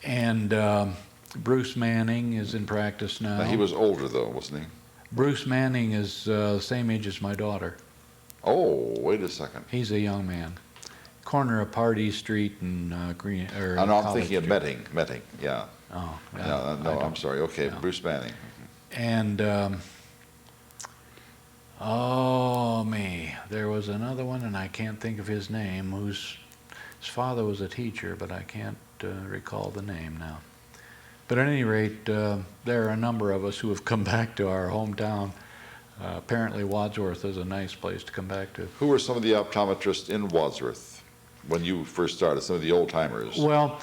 And Bruce Manning is in practice now. Now, he was older, though, wasn't he? Bruce Manning is the same age as my daughter. Oh, wait a second. He's a young man. Corner of Pardee Street and Green. Or I know, I'm College thinking of Street. Metting, yeah. Oh, No, I'm sorry. Okay, no. Bruce Manning. And there was another one, and I can't think of his name, his father was a teacher, but I can't recall the name now. But at any rate, there are a number of us who have come back to our hometown. Apparently Wadsworth is a nice place to come back to. Who were some of the optometrists in Wadsworth when you first started, some of the old timers? Well,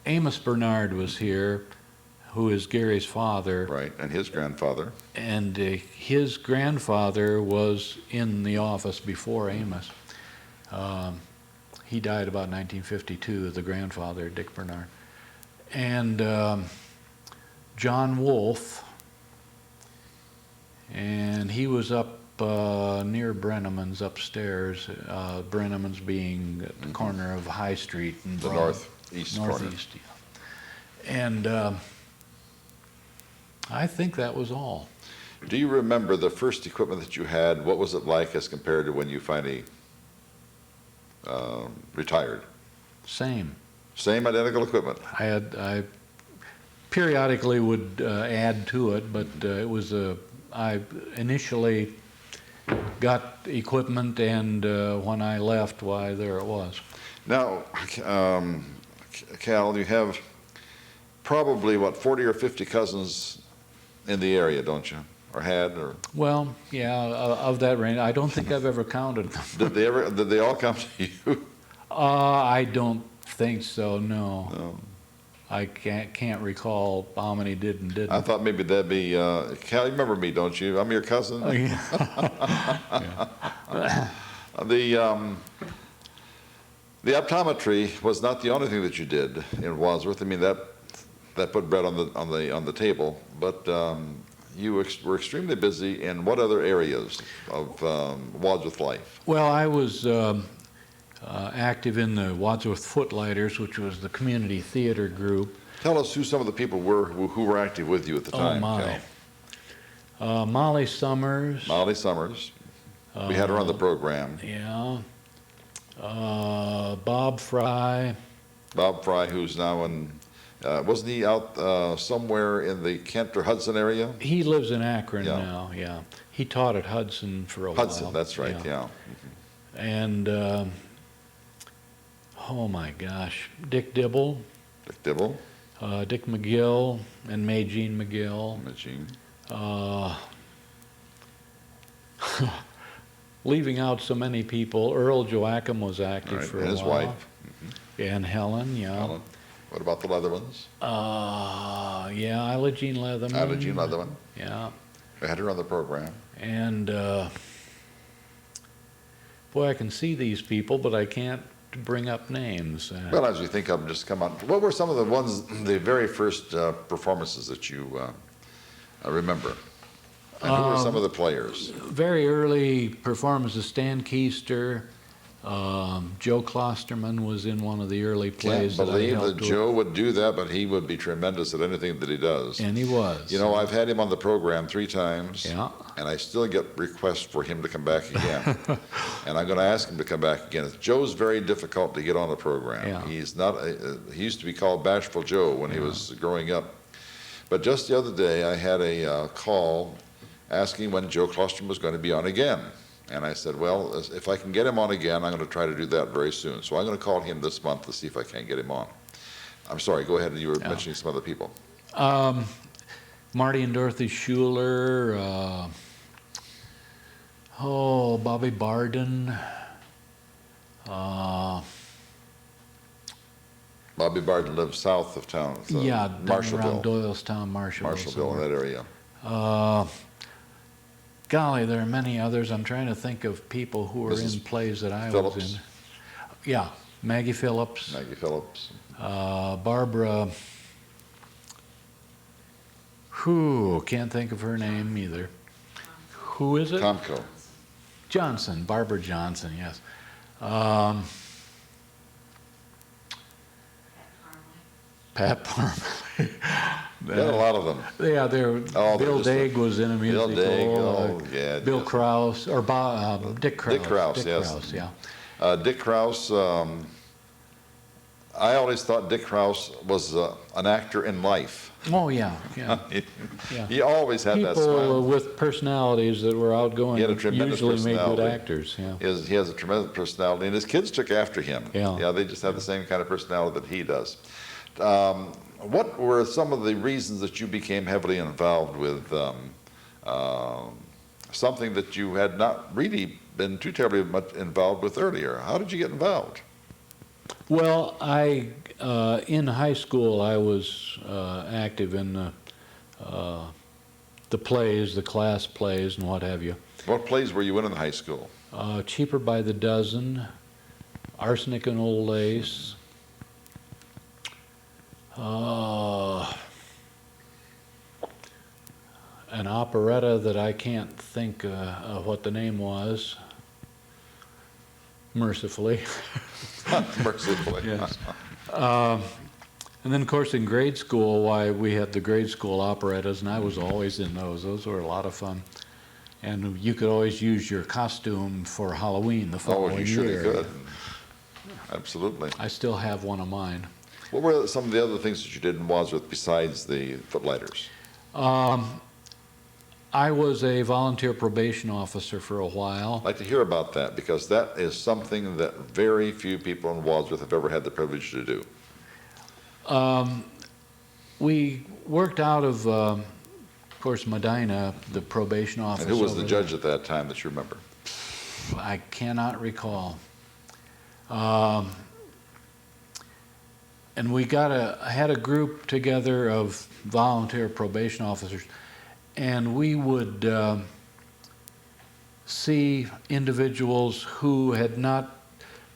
Amos Bernard was here, who is Gary's father. Right, and his grandfather. And his grandfather was in the office before Amos. He died about 1952, the grandfather, Dick Bernard. And John Wolfe, and he was up near Brenneman's upstairs, Brenneman's being at the corner of High Street and The Broad. northeast corner. Northeast, yeah. And I think that was all. Do you remember the first equipment that you had? What was it like as compared to when you finally retired? Same. Same identical equipment? I periodically would add to it, but it was I initially got equipment, and when I left, why, there it was. Now, Cal, you have probably, what, 40 or 50 cousins in the area, don't you? Or had, or Well, yeah, of that range. I don't think I've ever counted them. did they all come to you? I don't think so, no. No. I can't recall how many did and didn't. I thought maybe that'd be, Cal, you remember me, don't you? I'm your cousin. Oh, yeah. The optometry was not the only thing that you did in Wadsworth. I mean, that put bread on the table, but you were extremely busy in what other areas of Wadsworth life? Well, I was active in the Wadsworth Footlighters, which was the community theater group. Tell us who some of the people were who were active with you at the time. Oh, my. Molly Summers. Molly Summers. We had her on the program. Yeah. Bob Fry. Bob Fry, who's now in, wasn't he out somewhere in the Kent or Hudson area? He lives in Akron Yeah. now, yeah. He taught at Hudson for a Hudson, while. that's right, yeah. And, oh my gosh, Dick Dibble, Dick Dibble, Dick McGill, and Mae Jean McGill. Machine. Leaving out so many people, Earl Joachim was active Right, for a and his while. wife. And Helen, yeah. Helen. What about the Leathermans? Yeah, Isla Jean Leatherman. Ida Jean Leatherman. Yeah. We had her on the program. And, boy, I can see these people, but I can't bring up names. Well, as you think of them, just come on. What were some of the very first performances that you remember? And who were some of the players? Very early performances, Stan Keister, Joe Klosterman was in one of the early plays Can't that I believe helped that with. Joe would do that, but he would be tremendous at anything that he does. And he was. You know, I've had him on the program 3 times, Yeah. and I still get requests for him to come back again. And I'm going to ask him to come back again. Joe's very difficult to get on the program. Yeah. He's not. He used to be called Bashful Joe when he was growing up. But just the other day, I had a call asking when Joe Klosterman was going to be on again. And I said, well, if I can get him on again, I'm going to try to do that very soon. So I'm going to call him this month to see if I can get him on. I'm sorry, go ahead. You were mentioning some other people. Marty and Dorothy Schuler, Bobby Barden. Bobby Barton lives south of town. Yeah, down Marshallville. around Doylestown, Marshallville, in that area. Golly, there are many others. I'm trying to think of people who were in plays that I was in. Yeah, Maggie Phillips. Maggie Phillips. Barbara, can't think of her name either. Who is it? Comco. Johnson, Barbara Johnson, yes. Pat Parmalee. Got a lot of them. Yeah, Bill Daig was in a musical. Bill Daig, yeah. Bill Krause, or Dick Krause. Dick Krause, yes. Krause, yeah. Dick Krause, I always thought Dick Krause was an actor in life. Oh, yeah, yeah. He always had that smile. People with personalities that were outgoing He had a tremendous usually made good personality. actors, yeah. He has a tremendous personality, and his kids took after him. Yeah. They just have the same kind of personality that he does. What were some of the reasons that you became heavily involved with something that you had not really been too terribly much involved with earlier? How did you get involved? Well, in high school, I was active in the plays, the class plays, and what have you. What plays were you in high school? Cheaper by the Dozen, Arsenic and Old Lace, an operetta that I can't think what the name was, mercifully. Mercifully. Yes. And then, of course, in grade school, we had the grade school operettas, and I was always in those. Those were a lot of fun. And you could always use your costume for Halloween the following year. Oh, you surely could. Absolutely. I still have one of mine. What were some of the other things that you did in Wadsworth besides the Footlighters? I was a volunteer probation officer for a while. I'd like to hear about that, because that is something that very few people in Wadsworth have ever had the privilege to do. We worked out of course, Medina, the probation office. And who was the over judge at that time that you remember? there. I cannot recall. And we had a group together of volunteer probation officers, and we would see individuals who had not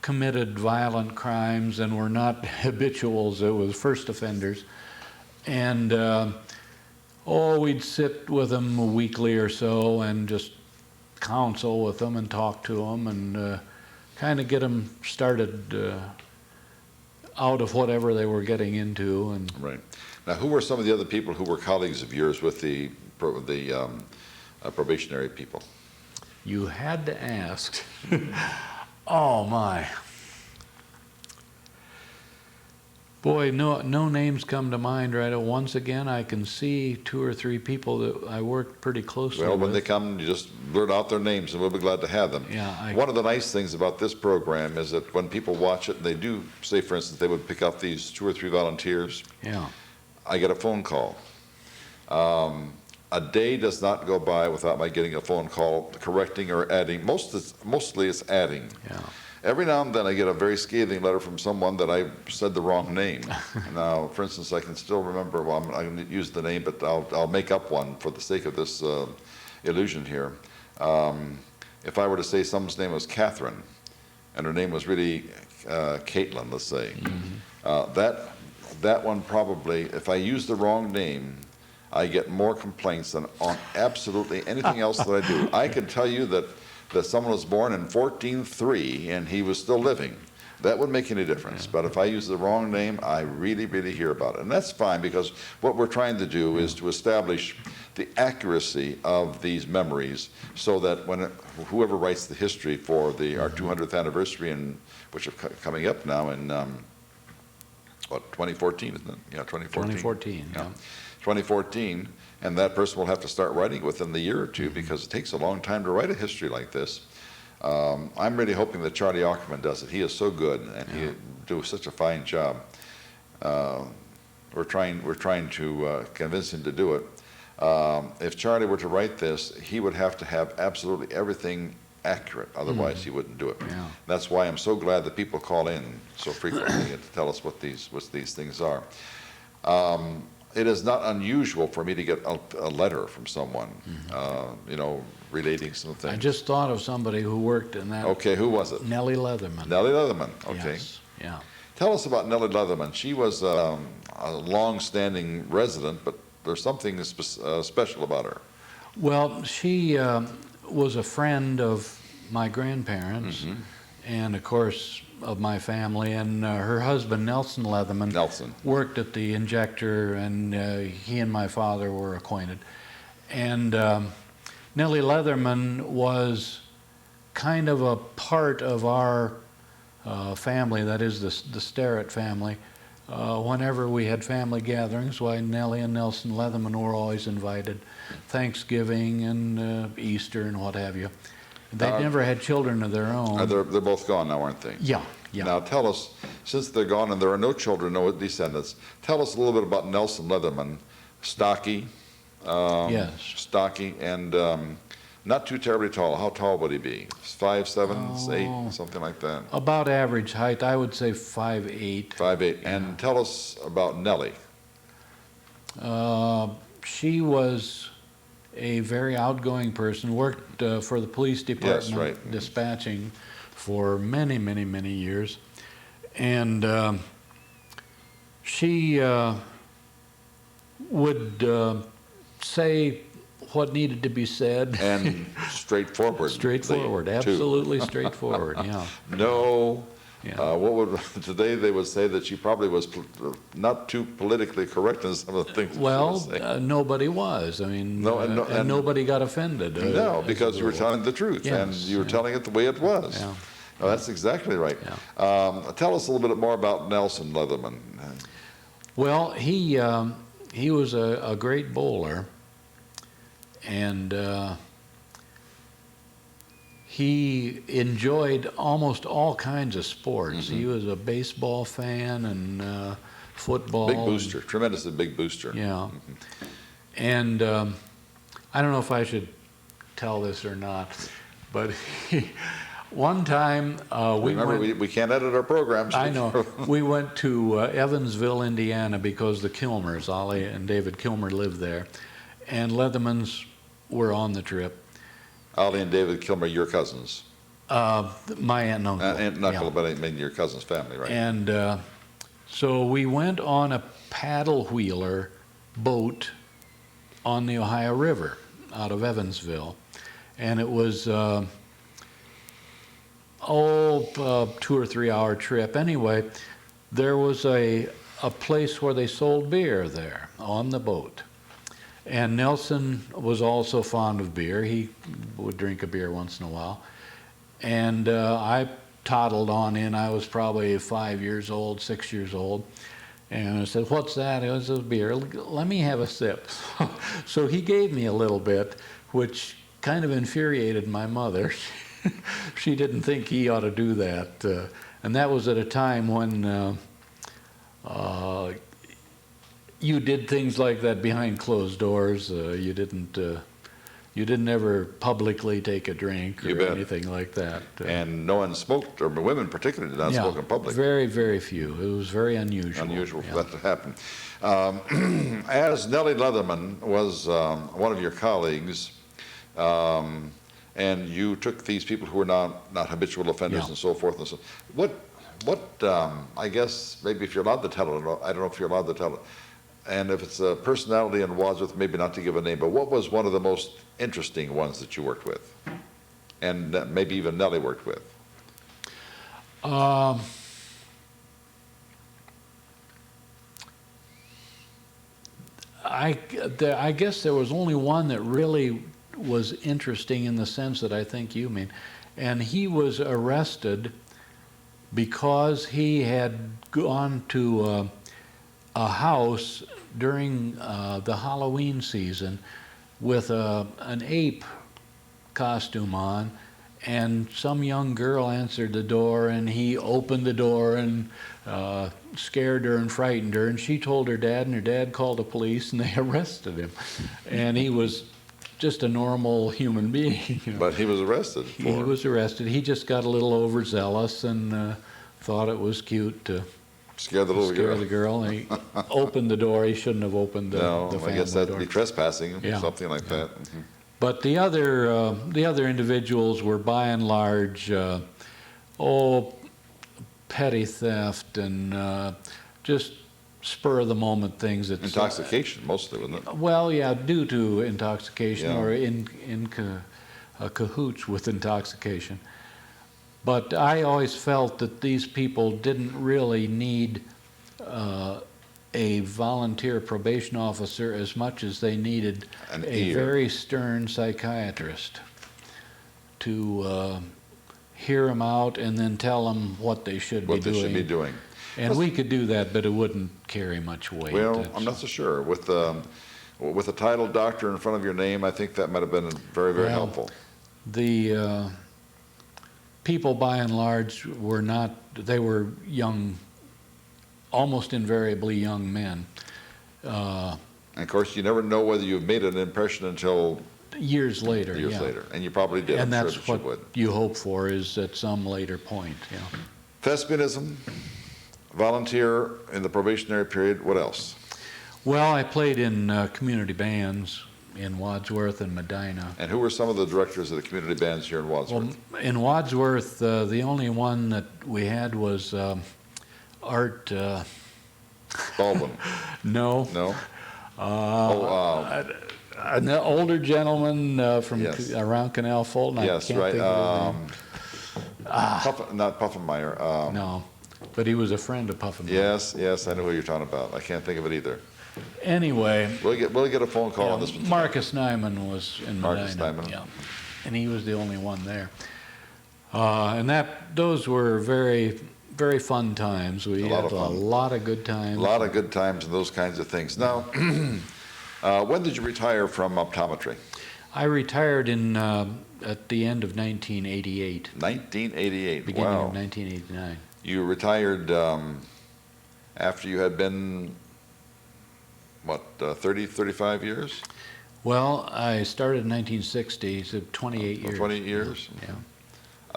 committed violent crimes and were not habituals, it was first offenders, and we'd sit with them weekly or so and just counsel with them and talk to them and kind of get them started out of whatever they were getting into. And Right. Now, who were some of the other people who were colleagues of yours with the probationary people? you had to ask. Oh my. Boy, no names come to mind right at once. Again, I can see 2 or 3 people that I worked pretty closely Well, with. when they come, you just blurt out their names, and we'll be glad to have them. Yeah, One of the nice things about this program is that when people watch it, they do, say, for instance, they would pick out these 2 or 3 volunteers. Yeah. I get a phone call. A day does not go by without my getting a phone call correcting or adding. Mostly it's adding. Yeah. Every now and then I get a very scathing letter from someone that I said the wrong name. Now, for instance, I can still remember, well, I'm going to use the name, but I'll make up one for the sake of this illusion here. If I were to say someone's name was Catherine, and her name was really Caitlin, let's say, that one probably, if I use the wrong name, I get more complaints than on absolutely anything else that I do. I can tell you that someone was born in 1403 and he was still living. That wouldn't make any difference. But if I use the wrong name, I really, really hear about it. And that's fine, because what we're trying to do is to establish the accuracy of these memories, so that when whoever writes the history for our 200th anniversary, which are coming up now in, 2014, isn't it? Yeah, 2014. 2014, yeah. 2014, and that person will have to start writing within the year or two, because it takes a long time to write a history like this. I'm really hoping that Charlie Ackerman does it. He is so good, and he do such a fine job. We're trying to convince him to do it. If Charlie were to write this, he would have to have absolutely everything accurate. Otherwise, he wouldn't do it. Yeah. That's why I'm so glad that people call in so frequently to tell us what these things are. It is not unusual for me to get a letter from someone, relating some things. I just thought of somebody who worked in that. Okay, who was it? Nellie Leatherman. Nellie Leatherman, okay. Yes, yeah. Tell us about Nellie Leatherman. She was a long-standing resident, but there's something special about her. Well, she was a friend of my grandparents, and of course of my family, and her husband Nelson Leatherman worked at the injector, and he and my father were acquainted. And Nellie Leatherman was kind of a part of our family, that is the Starrett family. Whenever we had family gatherings, why, Nellie and Nelson Leatherman were always invited. Thanksgiving and Easter and what have you. They never had children of their own. They're both gone now, aren't they? Yeah, yeah. Now tell us, since they're gone and there are no children, no descendants, tell us a little bit about Nelson Leatherman. Stocky. Yes. Stocky and not too terribly tall. How tall would he be? 5'7", 8", something like that? About average height, I would say 5'8". 5'8". And tell us about Nellie. She was a very outgoing person, worked for the police department, Yes, right. dispatching for many, many, many years. And she would say what needed to be said. And straightforward. Straightforward, absolutely straightforward, yeah. No. Yeah. Today they would say that she probably was not too politically correct in some of the things. Well, nobody was. I mean, and nobody got offended. No, because you were telling the truth, yes, and you were telling it the way it was. Yeah. No, that's exactly right. Yeah. Tell us a little bit more about Nelson Leatherman. Well, he was a great bowler, and he enjoyed almost all kinds of sports. He was a baseball fan and football. Big booster, tremendously big booster. Yeah. And I don't know if I should tell this or not, but one time Remember, we can't edit our programs. I know. We went to Evansville, Indiana, because the Kilmers, Ollie and David Kilmer, lived there, and Leathermans were on the trip. Ollie and David Kilmer, your cousins. My aunt and uncle. Aunt and uncle, yeah. but I mean your cousin's family, right? And so we went on a paddle wheeler boat on the Ohio River out of Evansville, and it was 2 or 3 hour trip. Anyway, there was a place where they sold beer there on the boat. And Nelson was also fond of beer. He would drink a beer once in a while. And I toddled on in. I was probably 5 years old, 6 years old. And I said, "What's that?" It was a beer. "Let me have a sip." So he gave me a little bit, which kind of infuriated my mother. She didn't think he ought to do that. And that was at a time when you did things like that behind closed doors. You didn't ever publicly take a drink or anything like that. And no one smoked, or women particularly did not smoke in public. Very, very few. It was very unusual. Unusual for that to happen. As Nellie Leatherman was one of your colleagues, and you took these people who were not habitual offenders and so forth and so. What I guess maybe if you're allowed to tell it, I don't know if you're allowed to tell it. and if it's a personality in Wadsworth, maybe not to give a name, but what was one of the most interesting ones that you worked with? And maybe even Nellie worked with? I guess there was only one that really was interesting in the sense that I think you mean. And he was arrested because he had gone to a house during the Halloween season with an ape costume on, and some young girl answered the door, and he opened the door and scared her and frightened her, and she told her dad, and her dad called the police, and they arrested him. And he was just a normal human being. You know. But he was arrested. He was arrested. He just got a little overzealous and thought it was cute to scare the little scare girl. the girl. And he opened the door. He shouldn't have opened the family door. I guess that'd be trespassing, Yeah. something like that. Mm-hmm. But the other individuals were by and large, petty theft and just spur of the moment things. Intoxication, mostly, wasn't it? Well, yeah, due to intoxication Yeah. or in cahoots with intoxication. But I always felt that these people didn't really need a volunteer probation officer as much as they needed a very stern psychiatrist to hear them out and then tell them what they should be doing. What they should be doing. And we could do that, but it wouldn't carry much weight. Well, I'm not so sure. With a title doctor in front of your name, I think that might have been very, very helpful. The people, by and large, were not, they were young, almost invariably young men. And of course, you never know whether you've made an impression until years later. Years later, and you probably did. And I'm that's sure that what you would. you hope for, is at some later point. Yeah. Thespianism, volunteer in the probationary period. What else? Well, I played in community bands in Wadsworth and Medina. And who were some of the directors of the community bands here in Wadsworth? Well, in Wadsworth, the only one that we had was Art. Baldwin. No. No. An older gentleman from Yes. around Canal Fulton. Yes, I can't right. think of his name. Not Puffenmeyer. No, but he was a friend of Puffenmeyer. Yes, I know who you're talking about. I can't think of it either. Anyway, We'll get a phone call on this one. Marcus Nyman was in Marcus Medina. Nyman. Yeah, and he was the only one there. And those were very, very fun times. We had a lot of good times. A lot of good times and those kinds of things. Now, when did you retire from optometry? I retired at the end of 1988. 1988. Beginning Wow. of 1989. You retired after you had been, what, 30, 35 years? Well, I started in 1960, so 28 years. 28 years? Yeah.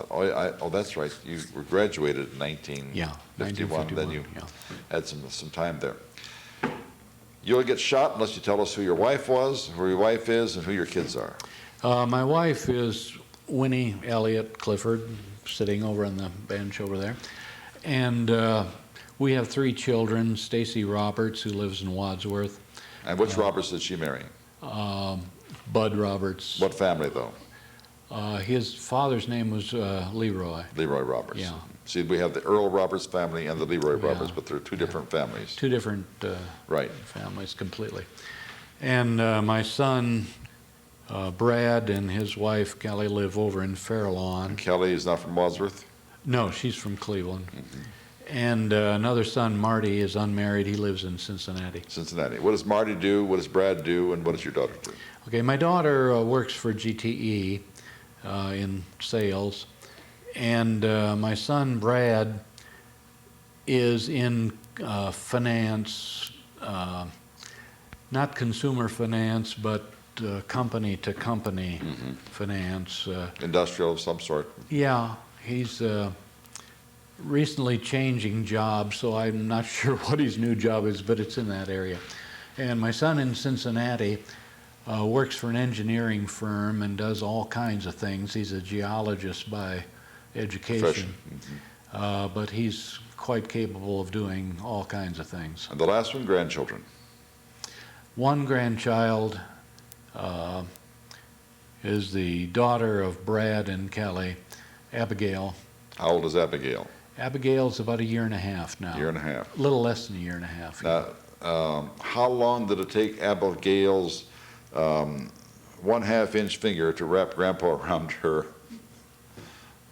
Oh, that's right. You were graduated in 1951. Then you had some time there. You'll get shot unless you tell us who your wife was, who your wife is, and who your kids are. My wife is Winnie Elliott Clifford, sitting over on the bench over there. And we have 3 children, Stacy Roberts, who lives in Wadsworth. And which Roberts did she marry? Bud Roberts. What family, though? His father's name was Leroy. Leroy Roberts. Yeah. See, we have the Earl Roberts family and the Leroy Roberts, but they're 2 different families. 2 different right. families completely. And my son, Brad, and his wife, Kelly, live over in Fairlawn. Kelly is not from Wadsworth? No, she's from Cleveland. Mm-hmm. And another son, Marty, is unmarried. He lives in Cincinnati. Cincinnati. What does Marty do? What does Brad do? And what does your daughter do? Okay, my daughter works for GTE in sales. And my son, Brad, is in finance, not consumer finance, but company-to-company finance. Industrial of some sort? Yeah, he's recently changing jobs, so I'm not sure what his new job is, but it's in that area. And my son in Cincinnati works for an engineering firm and does all kinds of things. He's a geologist by education, but he's quite capable of doing all kinds of things. And the last one, grandchildren. One grandchild is the daughter of Brad and Kelly, Abigail. How old is Abigail? Abigail's about 1.5 years now. Year and a half. A little less than 1.5 years. Now, how long did it take Abigail's 1/2-inch finger to wrap Grandpa around her?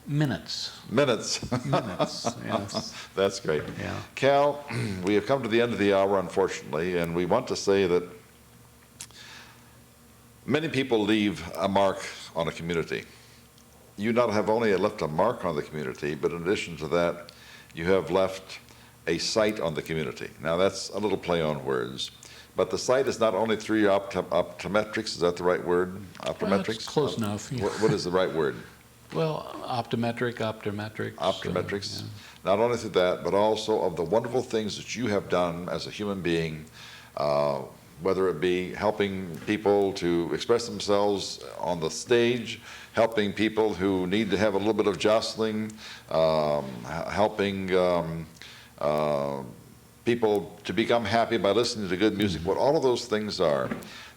Minutes. Minutes. Minutes, yes. That's great. Yeah. Cal, we have come to the end of the hour, unfortunately, and we want to say that many people leave a mark on a community. You not have only left a mark on the community, but in addition to that, you have left a sight on the community. Now, that's a little play on words, but the sight is not only through your optometrics, is that the right word? Well, Optometrics? that's close enough. Yeah. What is the right word? Well, optometrics. Optometrics. Yeah. Not only through that, but also of the wonderful things that you have done as a human being, whether it be helping people to express themselves on the stage, helping people who need to have a little bit of jostling, helping people to become happy by listening to good music, what all of those things are.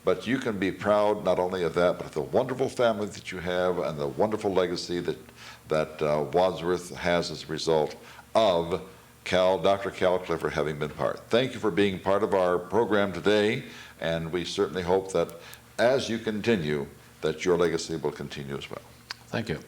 But you can be proud not only of that, but of the wonderful family that you have and the wonderful legacy that Wadsworth has as a result of Dr. Cal Clifford having been part. Thank you for being part of our program today, and we certainly hope that as you continue, that your legacy will continue as well. Thank you.